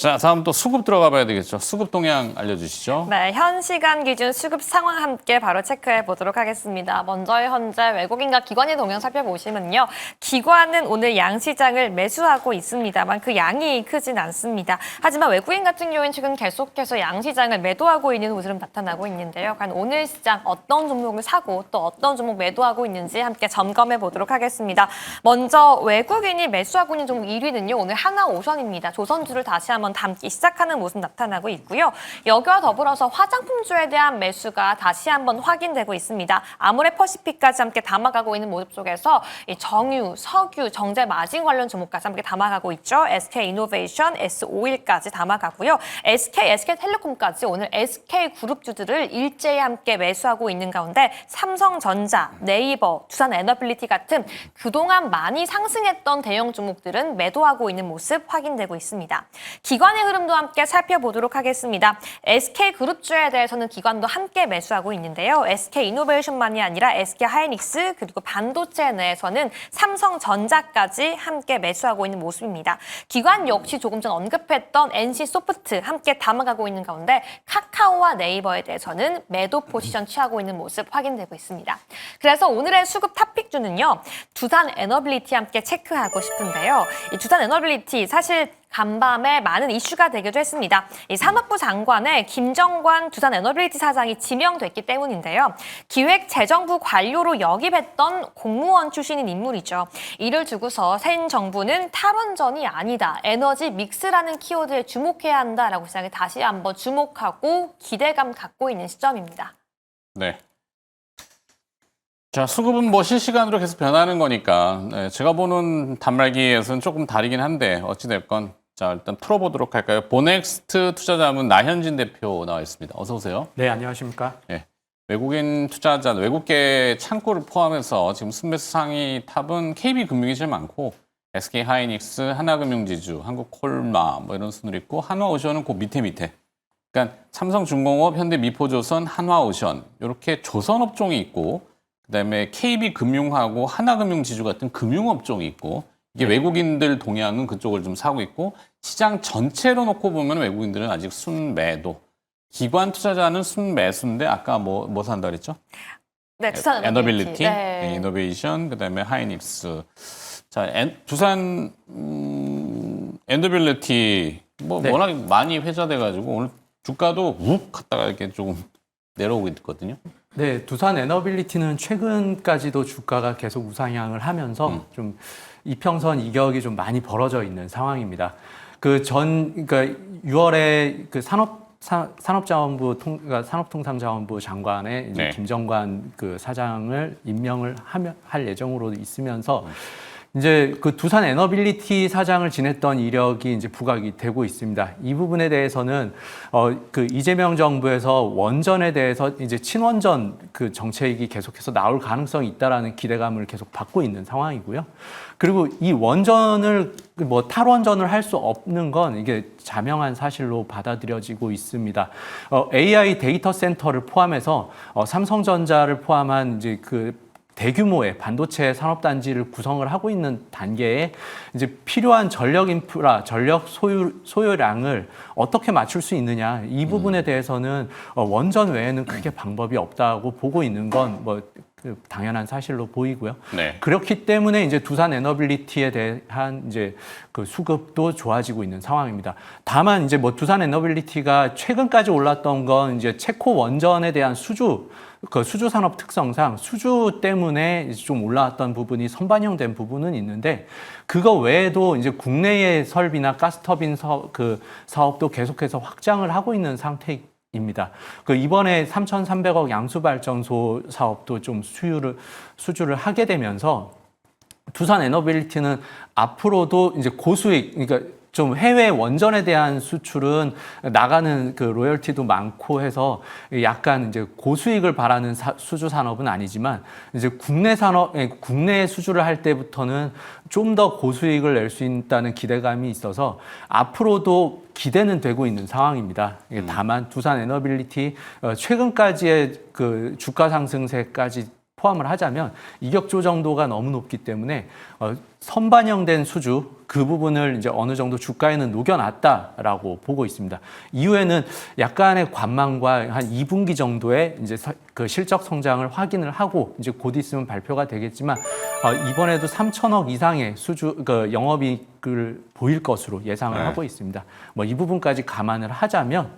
자, 다음 또 수급 들어가 봐야 되겠죠. 수급 동향 알려주시죠. 네, 현 시간 기준 수급 상황 함께 바로 체크해 보도록 하겠습니다. 먼저 현재 외국인과 기관의 동향 살펴보시면요. 기관은 오늘 양시장을 매수하고 있습니다만 그 양이 크진 않습니다. 하지만 외국인 같은 경우에는 지금 계속해서 양시장을 매도하고 있는 흐름 나타나고 있는데요. 과연 오늘 시장 어떤 종목을 사고 또 어떤 종목 매도하고 있는지 함께 점검해 보도록 하겠습니다. 먼저 외국인이 매수하고 있는 종목 1위는요. 오늘 하나오션입니다. 조선주를 다시 한번 담기 시작하는 모습 나타나고 있고요. 여기와 더불어서 화장품주에 대한 매수가 다시 한번 확인되고 있습니다. 아모레퍼시픽까지 함께 담아가고 있는 모습 속에서 이 정유, 석유, 정제 마진 관련 종목까지 함께 담아가고 있죠. SK이노베이션, S51까지 담아가고요. SK텔레콤까지 오늘 SK그룹주들을 일제히 함께 매수하고 있는 가운데 삼성전자, 네이버, 두산에너빌리티 같은 그동안 많이 상승했던 대형 종목들은 매도하고 있는 모습 확인되고 있습니다. 기관의 흐름도 함께 살펴보도록 하겠습니다. SK그룹주에 대해서는 기관도 함께 매수하고 있는데요. SK이노베이션만이 아니라 SK하이닉스 그리고 반도체 내에서는 삼성전자까지 함께 매수하고 있는 모습입니다. 기관 역시 조금 전 언급했던 NC소프트 함께 담아가고 있는 가운데 카카오와 네이버에 대해서는 매도 포지션 취하고 있는 모습 확인되고 있습니다. 그래서 오늘의 수급 탑픽주는요. 두산에너빌리티 함께 체크하고 싶은데요. 이 두산에너빌리티 사실 간밤에 많은 이슈가 되기도 했습니다. 이 산업부 장관의 김정관 두산에너빌리티 사장이 지명됐기 때문인데요. 기획재정부 관료로 역입했던 공무원 출신인 인물이죠. 이를 두고서 새 정부는 탈원전이 아니다. 에너지 믹스라는 키워드에 주목해야 한다라고 시장에 다시 한번 주목하고 기대감 갖고 있는 시점입니다. 네. 자, 수급은 뭐 실시간으로 계속 변하는 거니까 제가 보는 단말기에서는 조금 다르긴 한데 어찌됐건 자, 일단 풀어보도록 할까요? 보넥스트 투자자문 나현진 대표 나와 있습니다. 어서 오세요. 네, 안녕하십니까? 네. 외국인 투자자, 외국계 창구를 포함해서 지금 순매수 상위 탑은 KB금융이 제일 많고 SK하이닉스, 하나금융지주, 한국콜마 뭐 이런 순으로 있고 한화오션은 그 밑에. 그러니까 삼성중공업, 현대미포조선, 한화오션 이렇게 조선업종이 있고 그다음에 KB금융하고 하나금융지주 같은 금융업종이 있고 이게 외국인들 동향은 그쪽을 좀 사고 있고 시장 전체로 놓고 보면 외국인들은 아직 순매도. 기관 투자자는 순매수인데 아까 뭐 산다 그랬죠? 네, 두산 에너빌리티, 네. 이노베이션, 그다음에 하이닉스. 자, 두산 에너빌리티 뭐 네. 워낙 많이 회자돼가지고 오늘 주가도 욱 갔다가 이렇게 조금 내려오고 있거든요. 네, 두산에너빌리티는 최근까지도 주가가 계속 우상향을 하면서 좀 이평선 이격이 좀 많이 벌어져 있는 상황입니다. 그러니까 6월에 그 산업통상자원부 장관의 이제 네. 김정관 그 사장을 임명을 할 예정으로 있으면서 이제 그 두산에너빌리티 사장을 지냈던 이력이 이제 부각이 되고 있습니다. 이 부분에 대해서는 그 이재명 정부에서 원전에 대해서 이제 친원전 그 정책이 계속해서 나올 가능성이 있다라는 기대감을 계속 받고 있는 상황이고요. 그리고 이 원전을 뭐 탈원전을 할 수 없는 건 이게 자명한 사실로 받아들여지고 있습니다. AI 데이터 센터를 포함해서 삼성전자를 포함한 이제 그 대규모의 반도체 산업단지를 구성을 하고 있는 단계에 이제 필요한 전력 인프라, 전력 소요량을 어떻게 맞출 수 있느냐 이 부분에 대해서는 원전 외에는 크게 방법이 없다고 보고 있는 건 뭐 당연한 사실로 보이고요. 네. 그렇기 때문에 이제 두산에너빌리티에 대한 이제 그 수급도 좋아지고 있는 상황입니다. 다만 이제 뭐 두산에너빌리티가 최근까지 올랐던 건 이제 체코 원전에 대한 수주 산업 특성상 수주 때문에 좀 올라왔던 부분이 선반영된 부분은 있는데 그거 외에도 이제 국내의 설비나 가스터빈 사업도 계속해서 확장을 하고 있는 상태입니다. 이번에 3,300억 양수발전소 사업도 좀 수주를 하게 되면서 두산에너빌리티는 앞으로도 이제 고수익, 그러니까 좀 해외 원전에 대한 수출은 나가는 그 로열티도 많고 해서 약간 이제 고수익을 바라는 수주 산업은 아니지만 이제 국내 수주를 할 때부터는 좀 더 고수익을 낼 수 있다는 기대감이 있어서 앞으로도 기대는 되고 있는 상황입니다. 다만 두산에너빌리티 최근까지의 그 주가 상승세까지 포함을 하자면 이격 조정도가 너무 높기 때문에 선반영된 수주 그 부분을 이제 어느 정도 주가에는 녹여놨다라고 보고 있습니다. 이후에는 약간의 관망과 한 2분기 정도의 이제 그 실적 성장을 확인을 하고 이제 곧 있으면 발표가 되겠지만 이번에도 3천억 이상의 수주 그 영업이익을 보일 것으로 예상을 하고 있습니다. 뭐 이 부분까지 감안을 하자면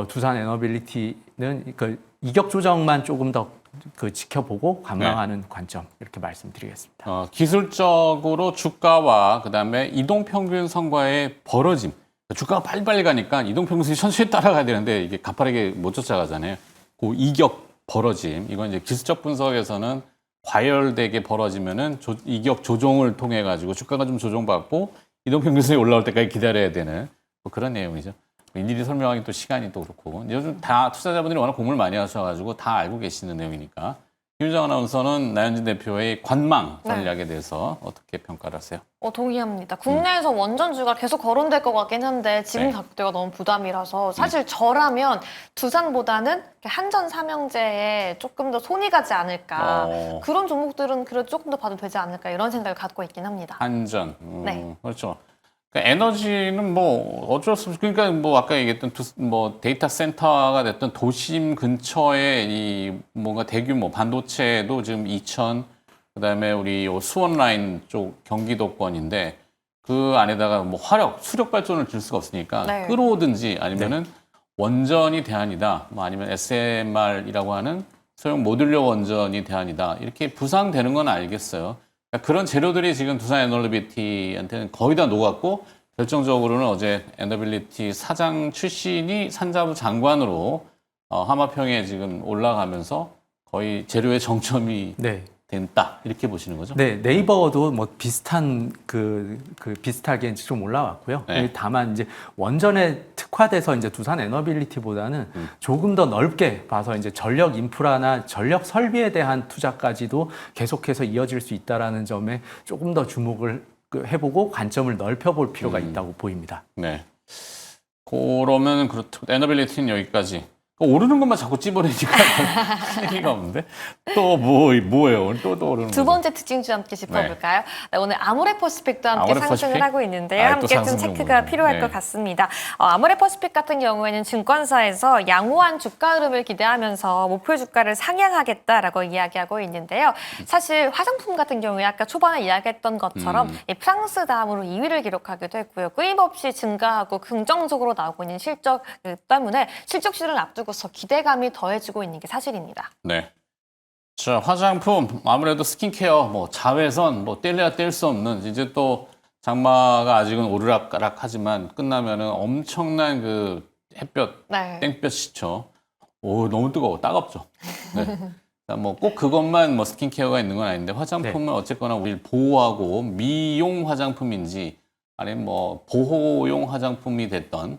두산 에너빌리티는 그 이격 조정만 조금 더 그 지켜보고 관망하는 관점 이렇게 말씀드리겠습니다. 기술적으로 주가와 그다음에 이동평균 선과의 벌어짐. 주가가 빨리빨리 가니까 이동평균선이 천천히 따라가야 되는데 이게 가파르게 못 쫓아가잖아요. 그 이격 벌어짐. 이건 이제 기술적 분석에서는 과열되게 벌어지면은 이격 조정을 통해 가지고 주가가 좀 조정받고 이동평균선이 올라올 때까지 기다려야 되는 뭐 그런 내용이죠. 일일이 설명하기 또 시간이 또 그렇고 요즘 다 투자자분들이 워낙 공부를 많이 하셔가지고 다 알고 계시는 내용이니까 김유정 아나운서는 나현진 대표의 관망 전략에 대해서 어떻게 평가를 하세요? 동의합니다. 국내에서 원전주가 계속 거론될 것 같긴 한데 지금 가격대가 너무 부담이라서 사실 저라면 두산보다는 한전 삼형제에 조금 더 손이 가지 않을까. 그런 종목들은 그래도 조금 더 봐도 되지 않을까 이런 생각을 갖고 있긴 합니다. 한전. 네. 그렇죠. 그러니까 에너지는 뭐 어쩔 수 없이 그러니까 뭐 아까 얘기했던 뭐 데이터 센터가 됐던 도심 근처에 이 뭔가 대규모 반도체도 지금 이천 그다음에 우리 수원 라인 쪽 경기도권인데 그 안에다가 뭐 수력 발전을 줄 수가 없으니까 끌어오든지 아니면은 원전이 대안이다. 뭐 아니면 SMR이라고 하는 소형 모듈러 원전이 대안이다. 이렇게 부상되는 건 알겠어요. 그런 재료들이 지금 두산 에너빌리티한테는 거의 다 녹았고 결정적으로는 어제 에너빌리티 사장 출신이 산자부 장관으로 하마평에 지금 올라가면서 거의 재료의 정점이 된다 이렇게 보시는 거죠? 네, 네이버도 뭐 비슷한 비슷하게 좀 올라왔고요. 다만 이제 원전에 특화돼서 이제 두산 에너빌리티보다는 조금 더 넓게 봐서 이제 전력 인프라나 전력 설비에 대한 투자까지도 계속해서 이어질 수 있다라는 점에 조금 더 주목을 해보고 관점을 넓혀볼 필요가 있다고 보입니다. 네. 그러면 에너빌리티는 여기까지. 오르는 것만 자꾸 찝어내니까 할 얘기가 없는데 또 뭐예요? 또 오르는 두 번째 특징주 함께 짚어볼까요? 네, 오늘 아모레퍼시픽도 함께 상승을 하고 있는데요. 함께 좀 체크가 필요할 것 같습니다. 아모레퍼시픽 같은 경우에는 증권사에서 양호한 주가 흐름을 기대하면서 목표 주가를 상향하겠다라고 이야기하고 있는데요. 사실 화장품 같은 경우에 아까 초반에 이야기했던 것처럼 프랑스 다음으로 2위를 기록하기도 했고요. 끊임없이 증가하고 긍정적으로 나오고 있는 실적 때문에 실적 시즌을 앞두고 기대감이 더해지고 있는 게 사실입니다. 네. 자, 화장품 아무래도 스킨케어, 뭐 자외선, 뭐 뗄래야 뗄 수 없는 이제 또 장마가 아직은 오르락가락하지만 끝나면은 엄청난 그 햇볕, 땡볕이죠. 오, 너무 뜨거워, 따갑죠. 네. 뭐 꼭 그것만 뭐 스킨케어가 있는 건 아닌데 화장품은 어쨌거나 우리를 보호하고 미용 화장품인지 아니면 뭐 보호용 화장품이 됐던.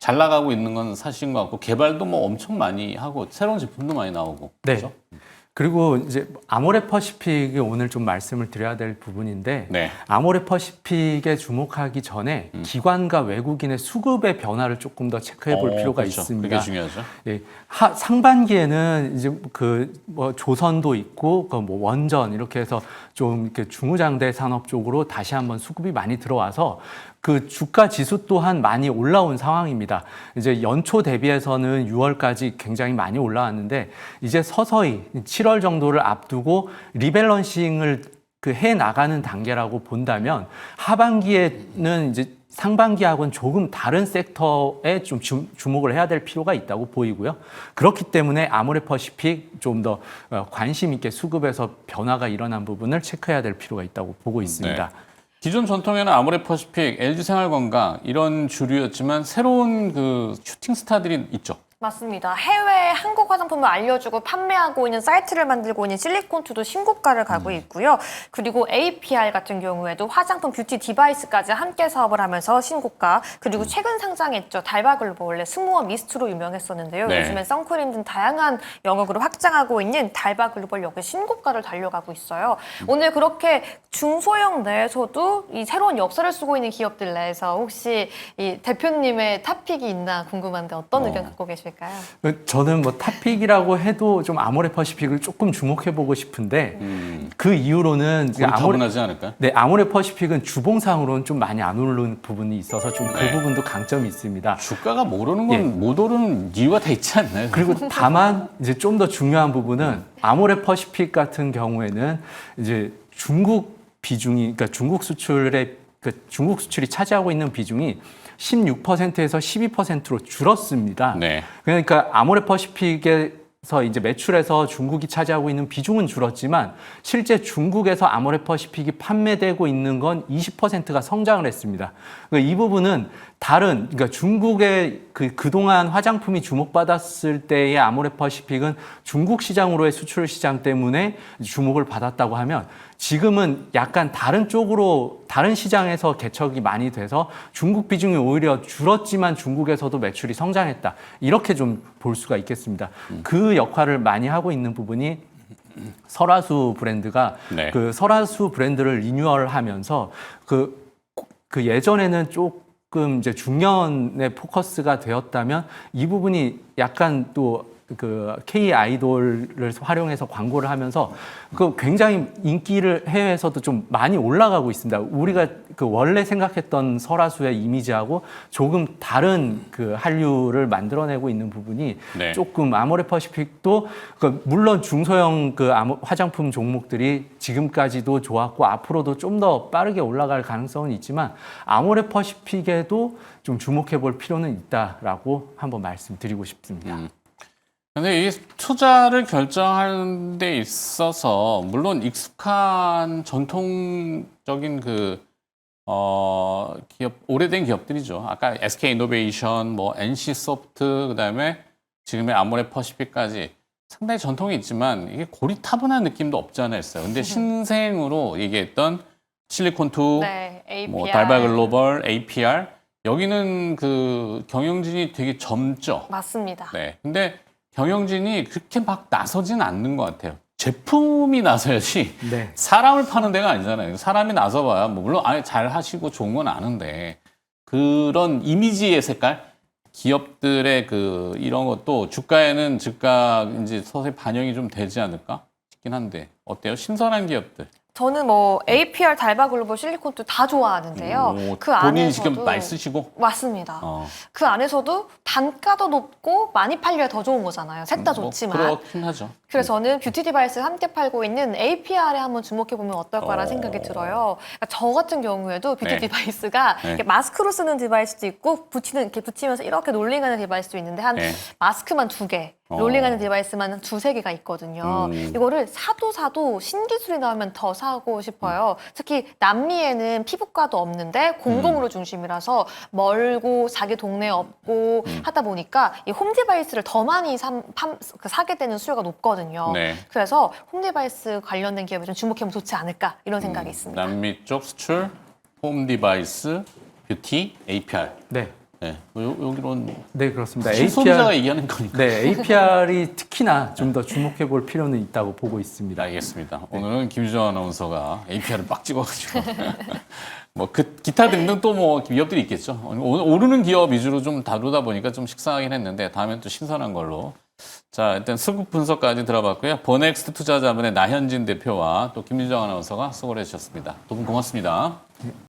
잘 나가고 있는 건 사실인 것 같고 개발도 뭐 엄청 많이 하고 새로운 제품도 많이 나오고 그렇죠? 그리고 이제 아모레퍼시픽이 오늘 좀 말씀을 드려야 될 부분인데 아모레퍼시픽에 주목하기 전에 기관과 외국인의 수급의 변화를 조금 더 체크해 볼 필요가 있습니다. 그게 중요하죠. 상반기에는 이제 뭐 조선도 있고 뭐 원전 이렇게 해서 좀 이렇게 중후장대 산업 쪽으로 다시 한번 수급이 많이 들어와서 그 주가 지수 또한 많이 올라온 상황입니다. 이제 연초 대비해서는 6월까지 굉장히 많이 올라왔는데 이제 서서히 7월 정도를 앞두고 리밸런싱을 해 나가는 단계라고 본다면 하반기에는 이제 상반기하고는 조금 다른 섹터에 좀 주목을 해야 될 필요가 있다고 보이고요. 그렇기 때문에 아모레퍼시픽 좀 더 관심 있게 수급에서 변화가 일어난 부분을 체크해야 될 필요가 있다고 보고 있습니다. 기존 전통에는 아모레퍼시픽, LG생활건강 이런 주류였지만 새로운 그 슈팅 스타들이 있죠. 맞습니다. 해외에 한국 화장품을 알려주고 판매하고 있는 사이트를 만들고 있는 실리콘투도 신고가를 가고 있고요. 그리고 APR 같은 경우에도 화장품 뷰티 디바이스까지 함께 사업을 하면서 신고가. 그리고 최근 상장했죠. 달바글로벌 원래 스무어 미스트로 유명했었는데요. 요즘엔 선크림 등 다양한 영역으로 확장하고 있는 달바글로벌 역시 신고가를 달려가고 있어요. 오늘 그렇게 중소형 내에서도 이 새로운 역사를 쓰고 있는 기업들 내에서 혹시 이 대표님의 탑픽이 있나 궁금한데 어떤 의견 갖고 계실까요? 있을까요? 저는 뭐 탑픽이라고 해도 좀 아모레퍼시픽을 조금 주목해보고 싶은데 그 이유로는 고리타분하지 않을까? 네, 아모레퍼시픽은 주봉상으로는 좀 많이 안 오르는 부분이 있어서 좀 그 네. 부분도 강점이 있습니다. 주가가 모르는 건 예. 못 오르는 이유가 다 있지 않나요? 그리고 다만 이제 좀 더 중요한 부분은 아모레퍼시픽 같은 경우에는 이제 중국 비중이 그러니까 중국 수출이 차지하고 있는 비중이 16%에서 12%로 줄었습니다. 네. 그러니까 아모레퍼시픽에서 이제 매출에서 중국이 차지하고 있는 비중은 줄었지만 실제 중국에서 아모레퍼시픽이 판매되고 있는 건 20%가 성장을 했습니다. 그러니까 이 부분은 그러니까 중국의 그동안 화장품이 주목받았을 때의 아모레퍼시픽은 중국 시장으로의 수출 시장 때문에 주목을 받았다고 하면 지금은 약간 다른 쪽으로 다른 시장에서 개척이 많이 돼서 중국 비중이 오히려 줄었지만 중국에서도 매출이 성장했다. 이렇게 좀 볼 수가 있겠습니다. 그 역할을 많이 하고 있는 부분이 설화수 브랜드가 네. 그 설화수 브랜드를 리뉴얼하면서 그 예전에는 조금 이제 중년에 포커스가 되었다면 이 부분이 약간 또 그 K 아이돌을 활용해서 광고를 하면서 그 굉장히 인기를 해외에서도 좀 많이 올라가고 있습니다. 우리가 그 원래 생각했던 설화수의 이미지하고 조금 다른 그 한류를 만들어내고 있는 부분이 네. 조금 아모레퍼시픽도 물론 중소형 화장품 종목들이 지금까지도 좋았고 앞으로도 좀 더 빠르게 올라갈 가능성은 있지만 아모레퍼시픽에도 좀 주목해 볼 필요는 있다라고 한번 말씀드리고 싶습니다. 근데 이 투자를 결정하는 데 있어서 물론 익숙한 전통적인 기업, 오래된 기업들이죠. 아까 SK 이노베이션, 뭐 NC 소프트, 그다음에 지금의 아모레퍼시픽까지 상당히 전통이 있지만 이게 고리타분한 느낌도 없지 않아 있어요. 근데 신생으로 얘기했던 실리콘투, 네, APR. 뭐 달바글로벌, APR 여기는 그 경영진이 되게 젊죠. 맞습니다. 네. 근데 경영진이 그렇게 막 나서진 않는 것 같아요. 제품이 나서야지 네. 사람을 파는 데가 아니잖아요. 사람이 나서봐야 뭐 물론 잘 하시고 좋은 건 아는데 그런 이미지의 색깔, 기업들의 이런 것도 주가에는 즉각 이제 서서히 반영이 좀 되지 않을까 싶긴 한데 어때요? 신선한 기업들. 저는 뭐 APR, 달바글로벌, 실리콘도 다 좋아하는데요. 그 본인이 안에서도 지금 많이 쓰시고. 맞습니다. 어. 그 안에서도 단가도 높고 많이 팔려야 더 좋은 거잖아요. 셋 다 좋지만. 그렇긴 하죠. 그래서 저는 뷰티 디바이스 함께 팔고 있는 APR에 한번 주목해보면 어떨까라는 생각이 들어요. 그러니까 저 같은 경우에도 뷰티 네. 디바이스가 네. 이렇게 마스크로 쓰는 디바이스도 있고 이렇게 붙이면서 이렇게 롤링하는 디바이스도 있는데 한 네. 마스크만 2개, 롤링하는 디바이스만 한 2-3개가 있거든요. 이거를 사도 신기술이 나오면 더 사고 싶어요. 특히 남미에는 피부과도 없는데 공공의료 중심이라서 멀고 자기 동네에 없고 하다 보니까 이 홈 디바이스를 더 많이 사게 되는 수요가 높거든요. 네. 그래서 홈 디바이스 관련된 기업에 좀 주목하면 좋지 않을까 이런 생각이 있습니다. 남미 쪽 수출, 홈 디바이스, 뷰티, APR. 네. 네. 여기로는 네, 그렇습니다. 실소비자가 얘기하는 거니까. 네, APR이 특히나 좀 더 주목해 볼 필요는 있다고 보고 있습니다. 알겠습니다. 오늘은 김주정 아나운서가 APR을 빡 찍어가지고 뭐 기타 등등 또 뭐 기업들이 있겠죠. 오늘 오르는 기업 위주로 좀 다루다 보니까 좀 식상하긴 했는데 다음엔 또 신선한 걸로. 자, 일단 수급 분석까지 들어봤고요. 버넥스트 투자자문의 나현진 대표와 또 김유정 아나운서가 수고를 해주셨습니다. 두 분 고맙습니다.